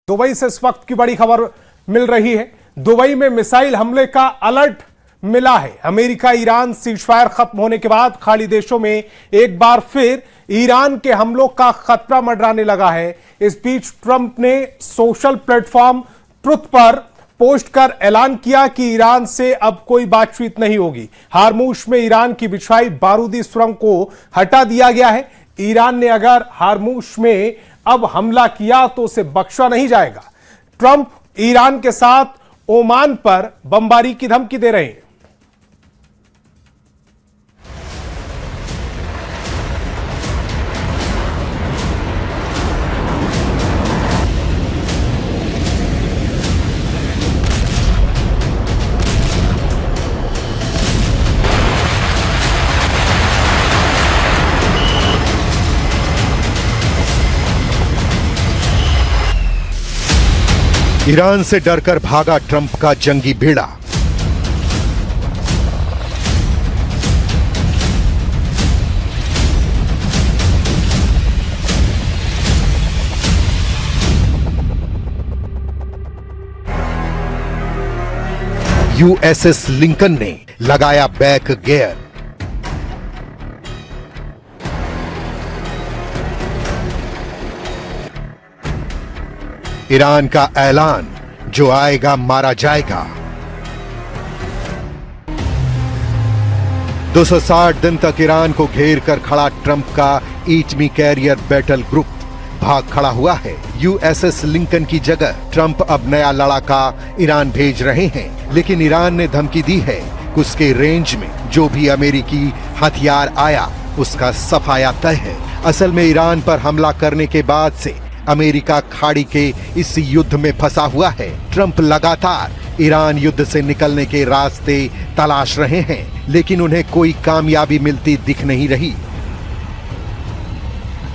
Dubai से इस वक्त की बड़ी खबर मिल रही है। दुबई में मिसाइल हमले का अलर्ट मिला है। अमेरिका ईरान सीजफायर खत्म होने के बाद खाड़ी देशों में एक बार फिर ईरान के हमलों का खतरा मंडराने लगा है। इस बीच ट्रंप ने सोशल प्लेटफॉर्म ट्रुथ पर पोस्ट कर ऐलान किया कि ईरान से अब कोई बातचीत नहीं होगी। हारमूज में ईरान की बिछाई बारूदी सुरंग को हटा दिया गया है। ईरान ने अगर हारमूज में अब हमला किया तो उसे बख्शा नहीं जाएगा। ट्रंप ईरान के साथ ओमान पर बमबारी की धमकी दे रहे हैं। ईरान से डरकर भागा ट्रंप का जंगी बेड़ा। यूएसएस लिंकन ने लगाया बैक गियर। ईरान का ऐलान, जो आएगा मारा जाएगा। 260 दिन तक ईरान को घेर कर खड़ा ट्रंप का एटमी कैरियर बैटल ग्रुप भाग खड़ा हुआ है। यूएसएस लिंकन की जगह ट्रंप अब नया लड़ाका ईरान भेज रहे हैं, लेकिन ईरान ने धमकी दी है कि उसके रेंज में जो भी अमेरिकी हथियार आया उसका सफाया तय है। असल में ईरान पर हमला करने के बाद से अमेरिका खाड़ी के इस युद्ध में फंसा हुआ है। ट्रंप लगातार ईरान युद्ध से निकलने के रास्ते तलाश रहे हैं, लेकिन उन्हें कोई कामयाबी मिलती दिख नहीं रही,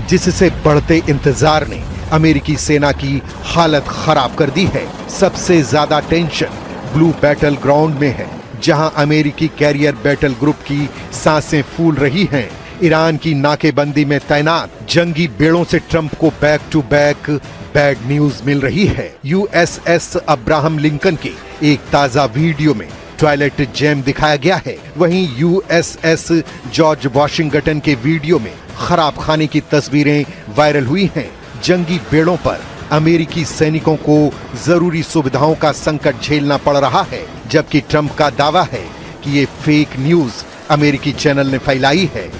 जिससे बढ़ते इंतजार ने अमेरिकी सेना की हालत खराब कर दी है। सबसे ज्यादा टेंशन ब्लू बैटल ग्राउंड में है, जहां अमेरिकी कैरियर बैटल ग्रुप की सांसें फूल रही हैं। ईरान की नाकेबंदी में तैनात जंगी बेड़ों से ट्रंप को back to back bad news मिल रही है। यूएसएस अब्राहम लिंकन के एक ताजा वीडियो में टॉयलेट जैम दिखाया गया है। वहीं यूएसएस जॉर्ज वॉशिंगटन के वीडियो में खराब खाने की तस्वीरें वायरल हुई हैं। जंगी बेड़ों पर अमेरिकी सैनिकों को जरूरी सुविधाओं का संकट झेलना पड़ रहा है, जबकि ट्रंप का दावा है कि ये फेक न्यूज अमेरिकी चैनल ने फैलाई है।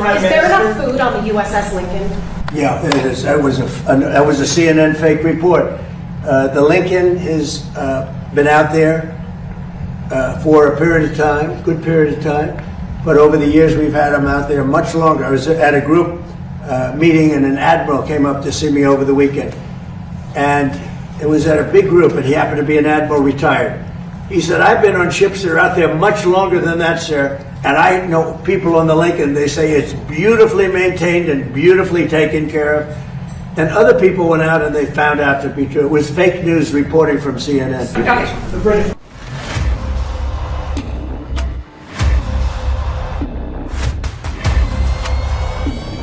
Is there enough food on the USS Lincoln? Yeah, it is. That was a CNN fake report. The Lincoln has been out there for a period of time, good period of time. But over the years, we've had them out there much longer. I was at a group meeting, and an admiral came up to see me over the weekend, and it was at a big group, and he happened to be an admiral retired. He said, "I've been on ships that are out there much longer than that, sir. And I know people on the Lincoln, they say it's beautifully maintained and beautifully taken care of." And other people went out and they found out to be true. It was fake news reporting from CNN.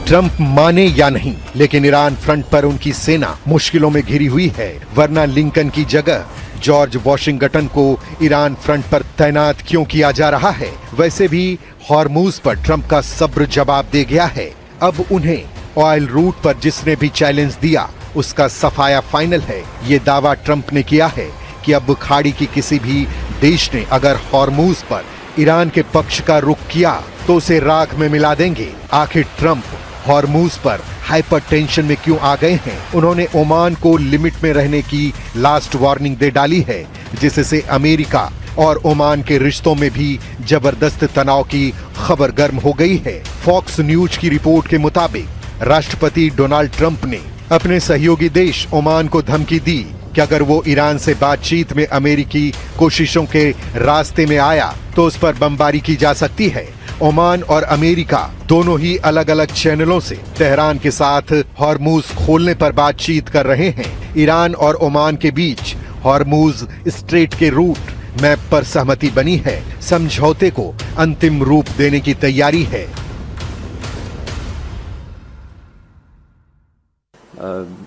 Trump माने या नहीं, लेकिन Iran front पर उनकी सेना मुश्किलों में घिरी हुई है, वरना लिंकन की जगह जॉर्ज वॉशिंगटन को ईरान फ्रंट पर तैनात क्यों किया जा रहा है? वैसे भी हारमूज पर ट्रंप का सब्र जवाब दे गया है। अब उन्हें ऑयल रूट पर जिसने भी चैलेंज दिया उसका सफाया फाइनल है। ये दावा ट्रंप ने किया है कि अब खाड़ी की किसी भी देश ने अगर हारमूज पर ईरान के पक्ष का रुख किया तो उसे राख में मिला देंगे। आखिर ट्रंप हारमूज पर हाइपर टेंशन में क्यों आ गए हैं? उन्होंने ओमान को लिमिट में रहने की लास्ट वार्निंग दे डाली है, जिससे अमेरिका और ओमान के रिश्तों में भी जबरदस्त तनाव की खबर गर्म हो गई है। फॉक्स न्यूज की रिपोर्ट के मुताबिक राष्ट्रपति डोनाल्ड ट्रंप ने अपने सहयोगी देश ओमान को धमकी दी कि अगर वो ईरान से बातचीत में अमेरिकी कोशिशों के रास्ते में आया तो उस पर बमबारी की जा सकती है। ओमान और अमेरिका दोनों ही अलग अलग चैनलों से तेहरान के साथ हारमूज खोलने पर बातचीत कर रहे हैं। ईरान और ओमान के बीच हारमूज स्ट्रेट के रूट मैप पर सहमति बनी है। समझौते को अंतिम रूप देने की तैयारी है।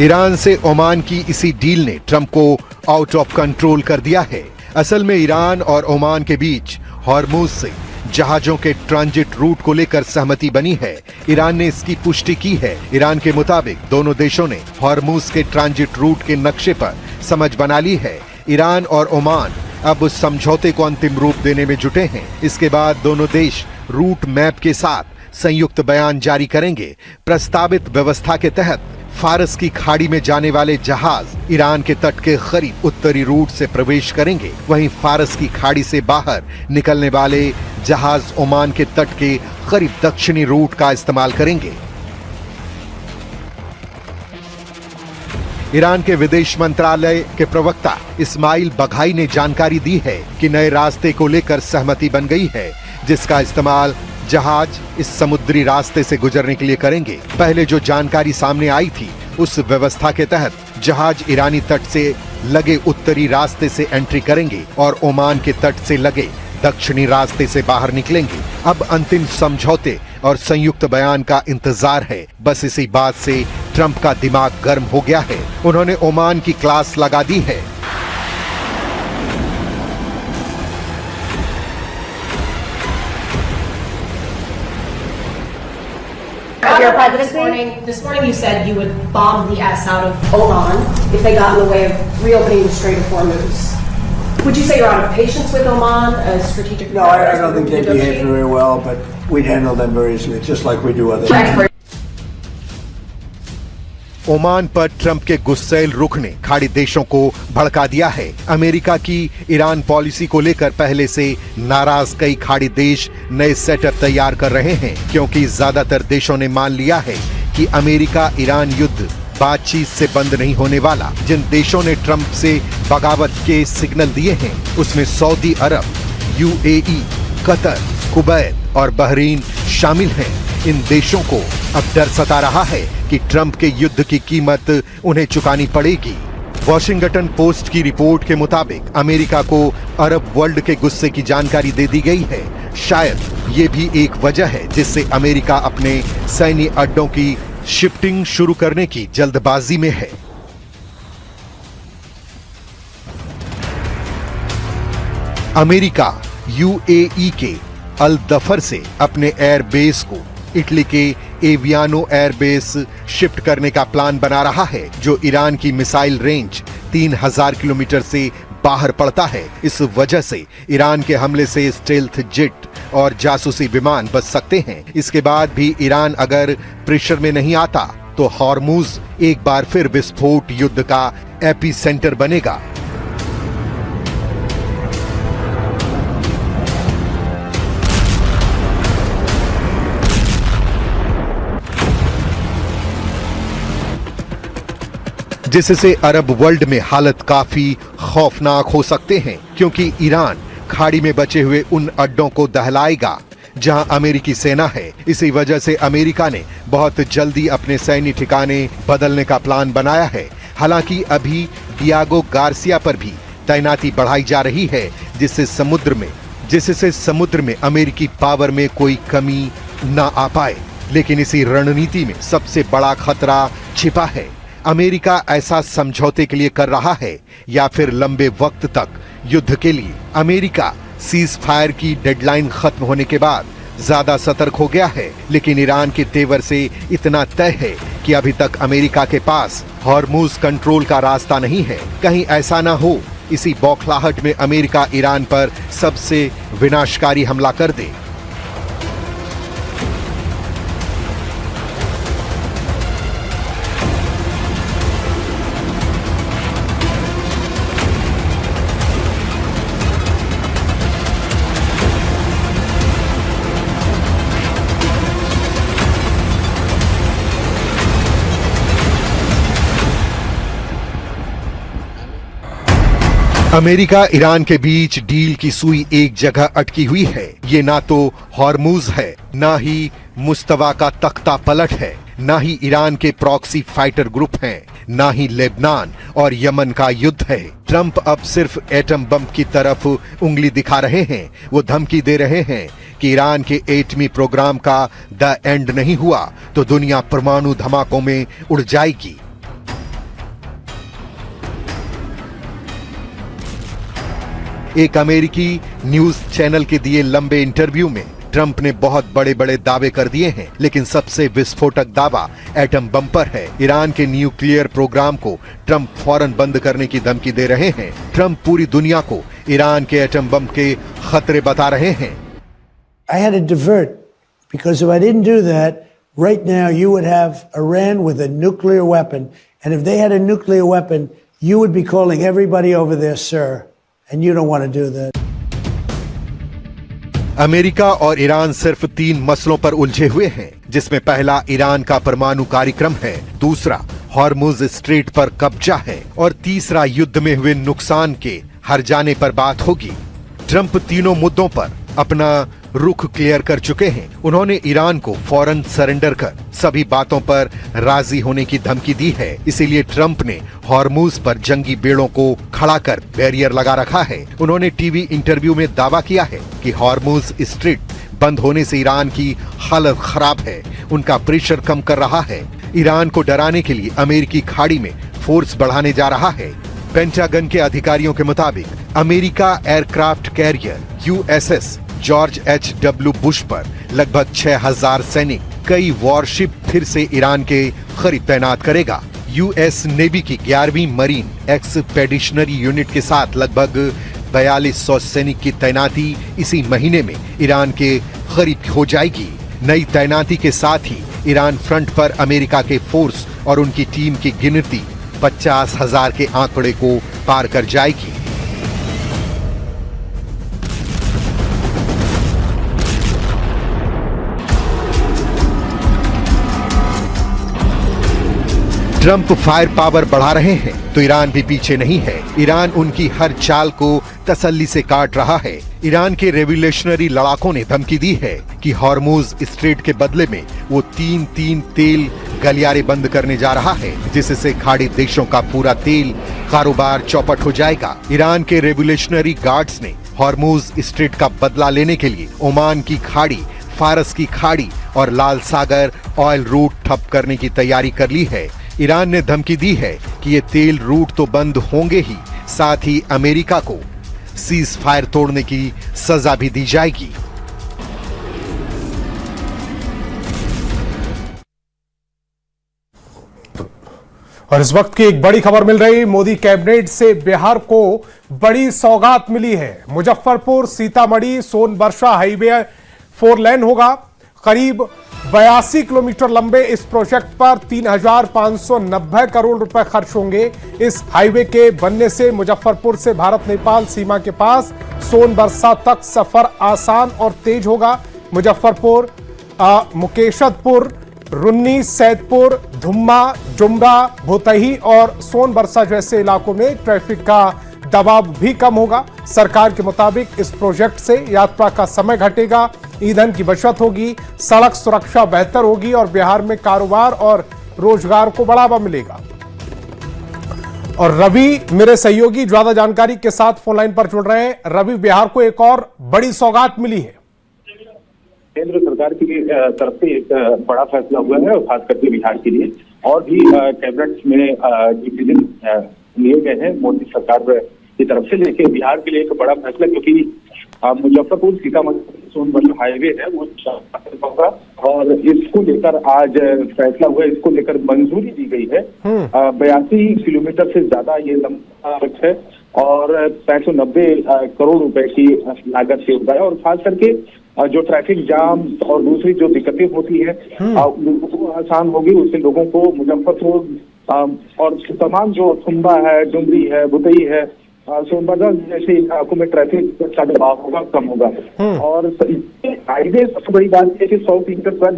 ईरान से ओमान की इसी डील ने ट्रंप को आउट ऑफ कंट्रोल कर दिया है। असल में ईरान और ओमान के बीच हॉर्मुज से जहाजों के ट्रांजिट रूट को लेकर सहमति बनी है। ईरान ने इसकी पुष्टि की है। ईरान के मुताबिक दोनों देशों ने हॉर्मुज के ट्रांजिट रूट के नक्शे पर समझ बना ली है। ईरान और ओमान अब उस समझौते को अंतिम रूप देने में जुटे हैं। इसके बाद दोनों देश रूट मैप के साथ संयुक्त बयान जारी करेंगे। प्रस्तावित व्यवस्था के तहत फारस की खाड़ी में जाने वाले जहाज ईरान के तट के करीब उत्तरी रूट से प्रवेश करेंगे। वहीं फारस की खाड़ी से बाहर निकलने वाले जहाज ओमान के तट के करीब दक्षिणी रूट का इस्तेमाल करेंगे। ईरान के विदेश मंत्रालय के प्रवक्ता इस्माइल बघाई ने जानकारी दी है कि नए रास्ते को लेकर सहमति बन गई है, जिसका इस्तेमाल जहाज इस समुद्री रास्ते से गुजरने के लिए करेंगे। पहले जो जानकारी सामने आई थी, उस व्यवस्था के तहत जहाज ईरानी तट से लगे उत्तरी रास्ते से एंट्री करेंगे और ओमान के तट से लगे दक्षिणी रास्ते से बाहर निकलेंगे। अब अंतिम समझौते और संयुक्त बयान का इंतजार है। बस इसी बात से ट्रंप का दिमाग गर्म हो गया है। उन्होंने ओमान की क्लास लगा दी है। Your presidency? This morning you said you would bomb the S out of Oman if they got in the way of reopening the Strait of Hormuz. Would you say you're out of patience with Oman, a strategic? No, I don't think they behave very well, but we'd handle them very easily, just like we do other things. Oman पर Trump के गुस्सैल रुख ने खाड़ी देशों को भड़का दिया है। अमेरिका की ईरान पॉलिसी को लेकर पहले से नाराज कई खाड़ी देश नए सेटअप तैयार कर रहे हैं, क्योंकि ज्यादातर देशों ने मान लिया है कि अमेरिका ईरान युद्ध बातचीत से बंद नहीं होने वाला। जिन देशों ने ट्रंप से बगावत के सिग्नल दिए हैं, उसमें सऊदी अरब, यूएई, कतर, कुवैत और बहरीन शामिल हैं। इन देशों को अब डर सता रहा है कि ट्रंप के युद्ध की कीमत उन्हें चुकानी पड़ेगी। वॉशिंगटन पोस्ट की रिपोर्ट के मुताबिक अमेरिका को अरब वर्ल्ड के गुस्से की जानकारी दे दी गई है। शायद ये भी एक वजह है जिससे अमेरिका अपने सैन्य अड्डों की शिफ्टिंग शुरू करने की जल्दबाजी में है। अमेरिका यूएई के अल दफर से अपने एयरबेस को इटली के एवियानो एयरबेस शिफ्ट करने का प्लान बना रहा है, जो ईरान की मिसाइल रेंज 3000 किलोमीटर से बाहर पड़ता है। इस वजह से ईरान के हमले से स्टेल्थ जेट और जासूसी विमान बच सकते हैं। इसके बाद भी ईरान अगर प्रेशर में नहीं आता तो हॉर्मुज एक बार फिर विस्फोट युद्ध का एपी सेंटर बनेगा। जिससे अरब वर्ल्ड में हालत काफी खौफनाक हो सकते हैं, क्योंकि ईरान खाड़ी में बचे हुए उन अड्डों को दहलाएगा जहां अमेरिकी सेना है। इसी वजह से अमेरिका ने बहुत जल्दी अपने सैन्य ठिकाने बदलने का प्लान बनाया है। हालांकि अभी डियागो गार्सिया पर भी तैनाती बढ़ाई जा रही है, जिससे समुद्र में अमेरिकी पावर में कोई कमी न आ पाए। लेकिन इसी रणनीति में सबसे बड़ा खतरा छिपा है। अमेरिका ऐसा समझौते के लिए कर रहा है या फिर लंबे वक्त तक युद्ध के लिए। अमेरिका सीज फायर की डेडलाइन खत्म होने के बाद ज्यादा सतर्क हो गया है, लेकिन ईरान के तेवर से इतना तय है कि अभी तक अमेरिका के पास हॉर्मुज कंट्रोल का रास्ता नहीं है। कहीं ऐसा ना हो इसी बौखलाहट में अमेरिका ईरान पर सबसे विनाशकारी हमला कर दे। अमेरिका ईरान के बीच डील की सुई एक जगह अटकी हुई है। ये ना तो हॉर्मुज है, ना ही मुस्तवा का तख्ता पलट है, ना ही ईरान के प्रॉक्सी फाइटर ग्रुप हैं, ना ही लेबनान और यमन का युद्ध है। ट्रंप अब सिर्फ एटम बम की तरफ उंगली दिखा रहे हैं। वो धमकी दे रहे हैं कि ईरान के एटमी प्रोग्राम का द एंड नहीं हुआ तो दुनिया परमाणु धमाकों में उड़ जाएगी। एक अमेरिकी न्यूज चैनल के दिए लंबे इंटरव्यू में ट्रंप ने बहुत बड़े बड़े दावे कर दिए हैं, लेकिन सबसे विस्फोटक दावा एटम बम पर है। ईरान के न्यूक्लियर प्रोग्राम को ट्रंप फौरन बंद करने की धमकी दे रहे हैं। ट्रंप पूरी दुनिया को ईरान के एटम बम के खतरे बता रहे हैं। I had to divert because if I didn't do that, right now you would have Iran with a nuclear weapon, and if they had a nuclear weapon, you would be calling everybody over there, sir, and you don't want to do that. America और Iran सिर्फ 3 मसलों पर उलझे हुए हैं, जिसमें पहला Iran का परमाणु कार्यक्रम है, दूसरा हॉर्मुज स्ट्रेट पर कब्जा है और तीसरा युद्ध में हुए नुकसान के हर जाने पर बात होगी। ट्रंप तीनों मुद्दों पर अपना रुख क्लियर कर चुके हैं। उन्होंने ईरान को फौरन सरेंडर कर सभी बातों पर राजी होने की धमकी दी है। इसीलिए ट्रंप ने हॉर्मुज पर जंगी बेड़ों को खड़ा कर बैरियर लगा रखा है। उन्होंने टीवी इंटरव्यू में दावा किया है कि हॉर्मुज स्ट्रेट बंद होने से ईरान की हालत खराब है, उनका प्रेशर कम कर रहा है। ईरान को डराने के लिए अमेरिकी खाड़ी में फोर्स बढ़ाने जा रहा है। पेंटागन के अधिकारियों के मुताबिक America aircraft carrier USS George H.W. Bush पर लगभग 6000 सैनिक, कई वॉरशिप फिर से ईरान के करीब तैनात करेगा। US नेवी की 11वीं मरीन एक्सपेडिशनरी यूनिट के साथ लगभग 4200 सैनिक की तैनाती इसी महीने में ईरान के करीब हो जाएगी। नई तैनाती के साथ ही ईरान फ्रंट पर अमेरिका के फोर्स और उनकी टीम की गिनती 50,000 के आंकड़े को पार कर जाएगी। ट्रंप फायर पावर बढ़ा रहे हैं तो ईरान भी पीछे नहीं है। ईरान उनकी हर चाल को तसल्ली से काट रहा है। ईरान के रेवोल्यूशनरी लड़ाकों ने धमकी दी है कि हॉर्मुज स्ट्रेट के बदले में वो 3 तेल गलियारे बंद करने जा रहा है, जिससे खाड़ी देशों का पूरा तेल कारोबार चौपट हो जाएगा। ईरान के रेवोल्यूशनरी गार्ड्स ने हॉर्मुज स्ट्रेट का बदला लेने के लिए ओमान की खाड़ी, फारस की खाड़ी और लाल सागर ऑयल रूट ठप करने की तैयारी कर ली है। ईरान ने धमकी दी है कि ये तेल रूट तो बंद होंगे ही, साथ ही अमेरिका को सीज फायर तोड़ने की सजा भी दी जाएगी। और इस वक्त की एक बड़ी खबर मिल रही, मोदी कैबिनेट से बिहार को बड़ी सौगात मिली है। मुजफ्फरपुर सीतामढ़ी सोनबरसा हाईवे 4 लेन होगा। करीब 82 किलोमीटर लंबे इस प्रोजेक्ट पर 3,590 करोड़ रुपए खर्च होंगे। इस हाईवे के बनने से मुजफ्फरपुर से भारत नेपाल सीमा के पास सोनबरसा तक सफर आसान और तेज होगा। मुजफ्फरपुर, मुकेशदपुर, रुन्नी, सैदपुर, धुम्मा, जुमरा, भोतही और सोनबरसा जैसे इलाकों में ट्रैफिक का दबाव भी कम होगा। सरकार के मुताबिक इस प्रोजेक्ट से यात्रा का समय घटेगा, ईंधन की बचत होगी, सड़क सुरक्षा बेहतर होगी और बिहार में कारोबार और रोजगार को बढ़ावा मिलेगा। और रवि मेरे सहयोगी ज्यादा जानकारी के साथ फोन लाइन पर जुड़ रहे हैं। रवि, बिहार को एक और बड़ी सौगात मिली है। केंद्र सरकार की तरफ से एक बड़ा फैसला हुआ है, और खास करके बिहार के लिए और भी कैबिनेट में डिसीजन लिए गए हैं मोदी सरकार की तरफ से। लेकिन बिहार के लिए एक बड़ा फैसला, क्योंकि मुजफ्फरपुर सीतामढ़ी सोनबरसा हाईवे है वो होगा और इसको लेकर आज फैसला हुआ, इसको लेकर मंजूरी दी गई है। 82 किलोमीटर से ज्यादा ये लंबा है और 590 करोड़ रुपए की लागत से होता है। और खास करके जो ट्रैफिक जाम और दूसरी जो दिक्कतें होती है वो आसान होगी। उससे लोगों को मुजफ्फरपुर और तमाम जो थुम्बा है, डुमरी है, बुतई है, सोनबरसा जैसे इलाकों में ट्रैफिक का दबाव होगा, कम होगा। और हाईवे सबसे बड़ी बात है कि 100 किलोमीटर पर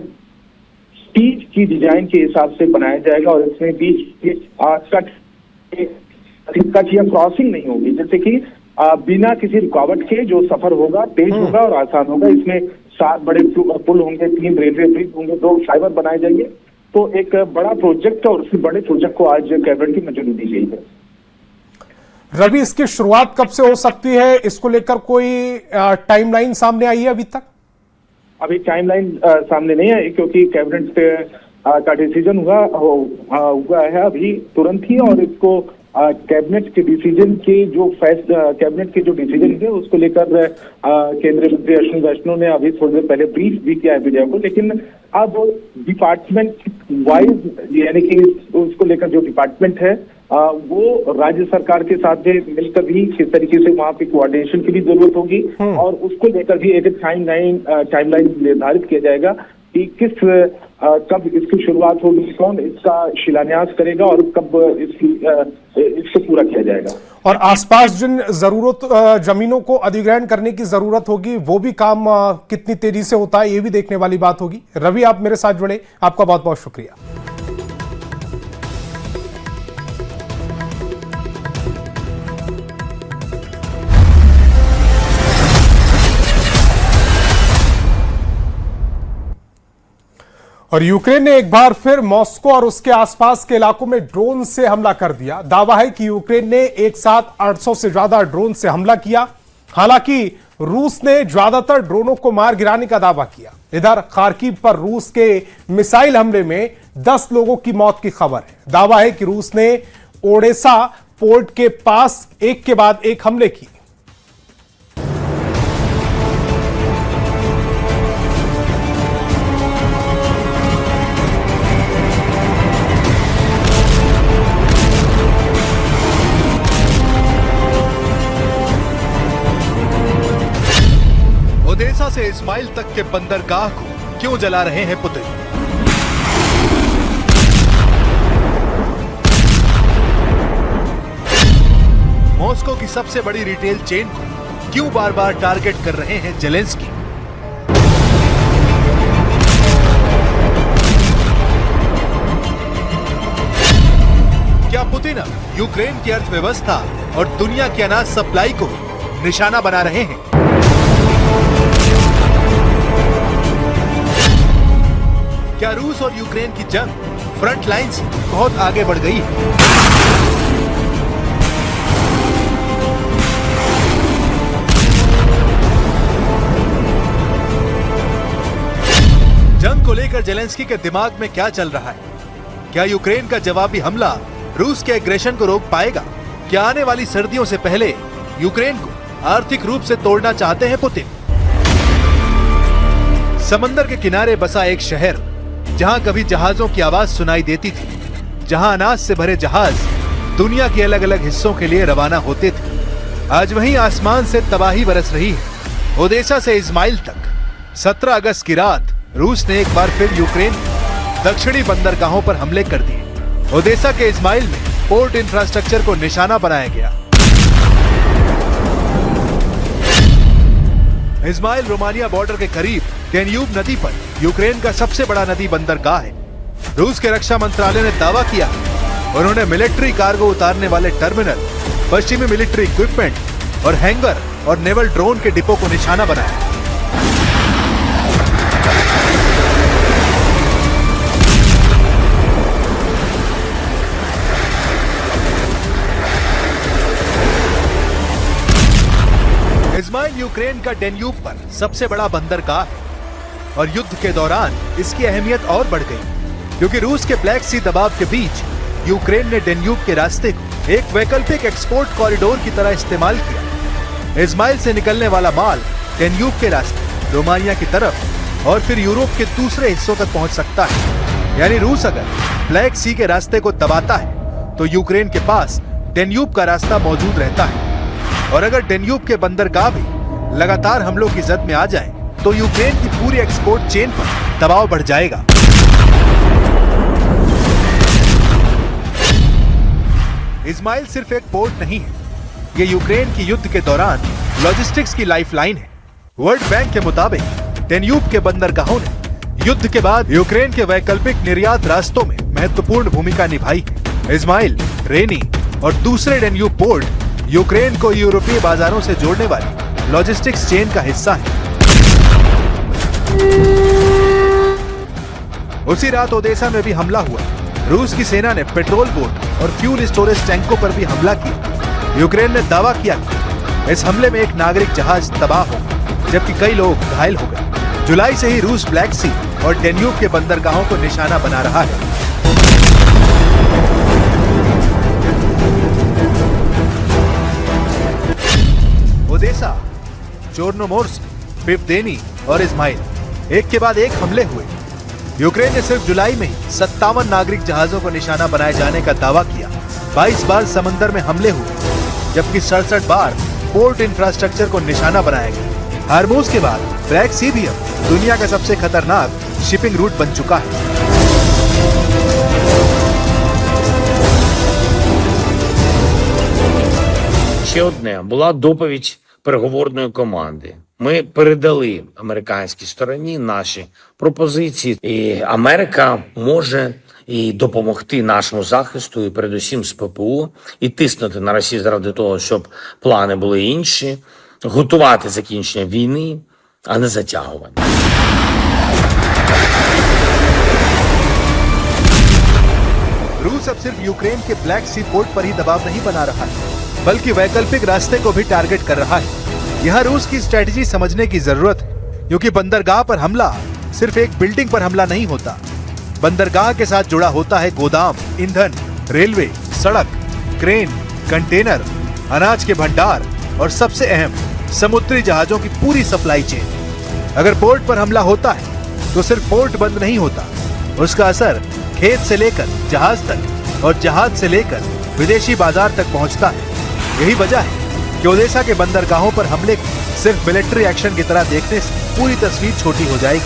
स्पीड की डिजाइन के हिसाब से बनाया जाएगा और इसमें बीच कट या क्रॉसिंग नहीं होगी, जैसे कि बिना किसी रुकावट के जो सफर होगा तेज होगा और आसान होगा। इसमें 7 बड़े पुल होंगे, 3 रेलवे ब्रिज होंगे, 2 फाइबर बनाए जाएंगे। तो एक बड़ा प्रोजेक्ट और उस बड़े प्रोजेक्ट को आज कैबिनेट की मंजूरी दी गई है। रवि, इसकी शुरुआत कब से हो सकती है? इसको लेकर कोई टाइमलाइन सामने आई है अभी तक? अभी टाइमलाइन सामने नहीं आई, क्योंकि कैबिनेट का डिसीजन हुआ है अभी तुरंत ही, और इसको कैबिनेट के डिसीजन के जो कैबिनेट के जो डिसीजन है उसको लेकर केंद्रीय मंत्री अश्विनी वैष्णव ने अभी थोड़ी देर पहले ब्रीफ भी किया है मीडिया को। लेकिन अब डिपार्टमेंट वाइज, यानी कि उसको लेकर जो डिपार्टमेंट है वो राज्य सरकार के साथ मिलकर भी किस तरीके से वहां पे कोऑर्डिनेशन की भी जरूरत होगी, और उसको लेकर भी एक टाइमलाइन निर्धारित किया जाएगा कि कब इसकी शुरुआत होगी, कौन इसका शिलान्यास करेगा और कब इसको पूरा किया जाएगा। और आसपास जिन जमीनों को अधिग्रहण करने की जरूरत होगी वो भी काम कितनी तेजी से होता है, ये भी देखने वाली बात होगी। रवि, आप मेरे साथ जुड़े, आपका बहुत बहुत शुक्रिया। और यूक्रेन ने एक बार फिर मॉस्को और उसके आसपास के इलाकों में ड्रोन से हमला कर दिया। दावा है कि यूक्रेन ने एक साथ 800 से ज्यादा ड्रोन से हमला किया। हालांकि रूस ने ज्यादातर ड्रोनों को मार गिराने का दावा किया। इधर खार्किव पर रूस के मिसाइल हमले में 10 लोगों की मौत की खबर है। दावा है कि रूस ने ओडेसा पोर्ट के पास एक के बाद एक हमले किए। ओडेसा से इस्माइल तक के बंदरगाह को क्यों जला रहे हैं पुतिन? मॉस्को की सबसे बड़ी रिटेल चेन को क्यों बार बार टारगेट कर रहे हैं जेलेंस्की? क्या पुतिन अब यूक्रेन की अर्थव्यवस्था और दुनिया की अनाज सप्लाई को निशाना बना रहे हैं? क्या रूस और यूक्रेन की जंग फ्रंट लाइन से बहुत आगे बढ़ गई है? जंग को लेकर जेलेंस्की के दिमाग में क्या चल रहा है? क्या यूक्रेन का जवाबी हमला रूस के एग्रेशन को रोक पाएगा? क्या आने वाली सर्दियों से पहले यूक्रेन को आर्थिक रूप से तोड़ना चाहते हैं पुतिन? समंदर के किनारे बसा एक शहर जहां कभी जहाजों की आवाज सुनाई देती थी, जहां अनाज से भरे जहाज दुनिया के अलग अलग हिस्सों के लिए रवाना होते थे, आज वहीं आसमान से तबाही बरस रही है। ओडेसा से इस्माइल तक 17 अगस्त की रात रूस ने एक बार फिर यूक्रेन दक्षिणी बंदरगाहों पर हमले कर दिए। ओडेसा के इस्माइल में पोर्ट इंफ्रास्ट्रक्चर को निशाना बनाया गया। इस्माइल रोमानिया बॉर्डर के करीब डेन्यूब नदी पर यूक्रेन का सबसे बड़ा नदी बंदरगाह है। रूस के रक्षा मंत्रालय ने दावा किया उन्होंने मिलिट्री कार्गो उतारने वाले टर्मिनल, पश्चिमी मिलिट्री इक्विपमेंट और हैंगर और नेवल ड्रोन के डिपो को निशाना बनाया। इस्माइल यूक्रेन का डेन्यूब पर सबसे बड़ा बंदरगाह है और युद्ध के दौरान इसकी अहमियत और बढ़ गई, क्योंकि रूस के ब्लैक सी दबाव के बीच यूक्रेन ने डेन्यूब के रास्ते को एक वैकल्पिक एक्सपोर्ट कॉरिडोर की तरह इस्तेमाल किया। इस्माइल से निकलने वाला माल डेन्यूब के रास्ते रोमानिया की तरफ और फिर यूरोप के दूसरे हिस्सों तक पहुंच सकता है। यानी रूस अगर ब्लैक सी के रास्ते को दबाता है तो यूक्रेन के पास डेन्यूब का रास्ता मौजूद रहता है, और अगर डेन्यूब के बंदरगाह भी लगातार हमलों की जद में आ जाए तो यूक्रेन की पूरी एक्सपोर्ट चेन पर दबाव बढ़ जाएगा। इस्माइल सिर्फ एक पोर्ट नहीं है, ये यूक्रेन की युद्ध के दौरान लॉजिस्टिक्स की लाइफलाइन है। वर्ल्ड बैंक के मुताबिक डेन्यूब के बंदरगाहों ने युद्ध के बाद यूक्रेन के वैकल्पिक निर्यात रास्तों में महत्वपूर्ण भूमिका निभाई है। इस्माइल, रेनी और दूसरे डेन्यूब पोर्ट यूक्रेन को यूरोपीय बाजारों से जोड़ने वाली लॉजिस्टिक्स चेन का हिस्सा है। उसी रात ओदेसा में भी हमला हुआ। रूस की सेना ने पेट्रोल बोट और फ्यूल स्टोरेज टैंकों पर भी हमला किया। यूक्रेन ने दावा किया कि इस हमले में एक नागरिक जहाज तबाह हो गया, जबकि कई लोग घायल हो गए। जुलाई से ही रूस ब्लैक सी और डेन्यूब के बंदरगाहों को निशाना बना रहा है। ओदेसा, चोर्नोमोर्स्क, पिवदेनी और इस्माइल एक के बाद एक हमले हुए। यूक्रेन ने सिर्फ जुलाई में ही 57 नागरिक जहाजों को निशाना बनाए जाने का दावा किया। 22 बार समंदर में हमले हुए, जबकि 67 बार पोर्ट इंफ्रास्ट्रक्चर को निशाना बनाया गया। हार्मूज के बाद ब्लैक सी भी अब दुनिया का सबसे खतरनाक शिपिंग रूट बन चुका है। Ще одне була доповідь переговорної команди. Ми передали американській стороні наші пропозиції, і Америка може і допомогти нашому захисту, і передусім з ППО, і тиснути на Росію заради того, щоб плани були інші, готувати закінчення війни, а не затягування. रूस अब सिर्फ यूक्रेन के ब्लैक सी पोर्ट पर ही दबाव नहीं बना रहा है, बल्कि वैकल्पिक रास्ते को भी टारगेट कर रहा है। यहाँ रूस की स्ट्रेटजी समझने की जरूरत है, क्योंकि बंदरगाह पर हमला सिर्फ एक बिल्डिंग पर हमला नहीं होता। बंदरगाह के साथ जुड़ा होता है गोदाम, ईंधन, रेलवे, सड़क, क्रेन, कंटेनर, अनाज के भंडार और सबसे अहम समुद्री जहाजों की पूरी सप्लाई चेन। अगर पोर्ट पर हमला होता है तो सिर्फ पोर्ट बंद नहीं होता, उसका असर खेत से लेकर जहाज तक और जहाज से लेकर विदेशी बाजार तक पहुंचता है। यही वजह है कि ओदेसा के बंदरगाहों पर हमले को सिर्फ मिलिट्री एक्शन की तरह देखने से पूरी तस्वीर छोटी हो जाएगी।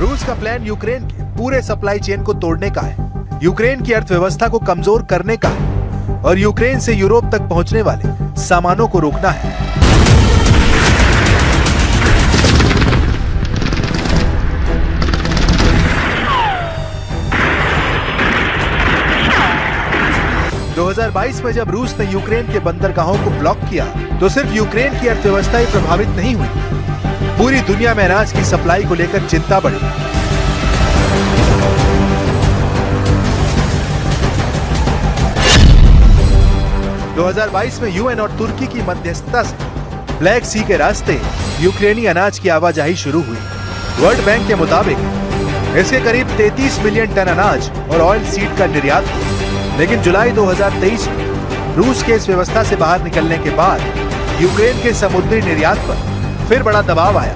रूस का प्लान यूक्रेन के पूरे सप्लाई चेन को तोड़ने का है, यूक्रेन की अर्थव्यवस्था को कमजोर करने का है और यूक्रेन से यूरोप तक पहुंचने वाले सामानों को रोकना है। – 2022 में जब रूस ने यूक्रेन के बंदरगाहों को ब्लॉक किया तो सिर्फ यूक्रेन की अर्थव्यवस्था ही प्रभावित नहीं हुई, पूरी दुनिया में अनाज की सप्लाई को लेकर चिंता बढ़ी। – 2022 में यूएन और तुर्की की मध्यस्थता से ब्लैक सी के रास्ते यूक्रेनी अनाज की आवाजाही शुरू हुई। वर्ल्ड बैंक के मुताबिक इसके करीब 33 मिलियन टन अनाज और ऑयल सीड का निर्यात हुआ। लेकिन जुलाई 2023 में रूस के इस व्यवस्था से बाहर निकलने के बाद यूक्रेन के समुद्री निर्यात पर फिर बड़ा दबाव आया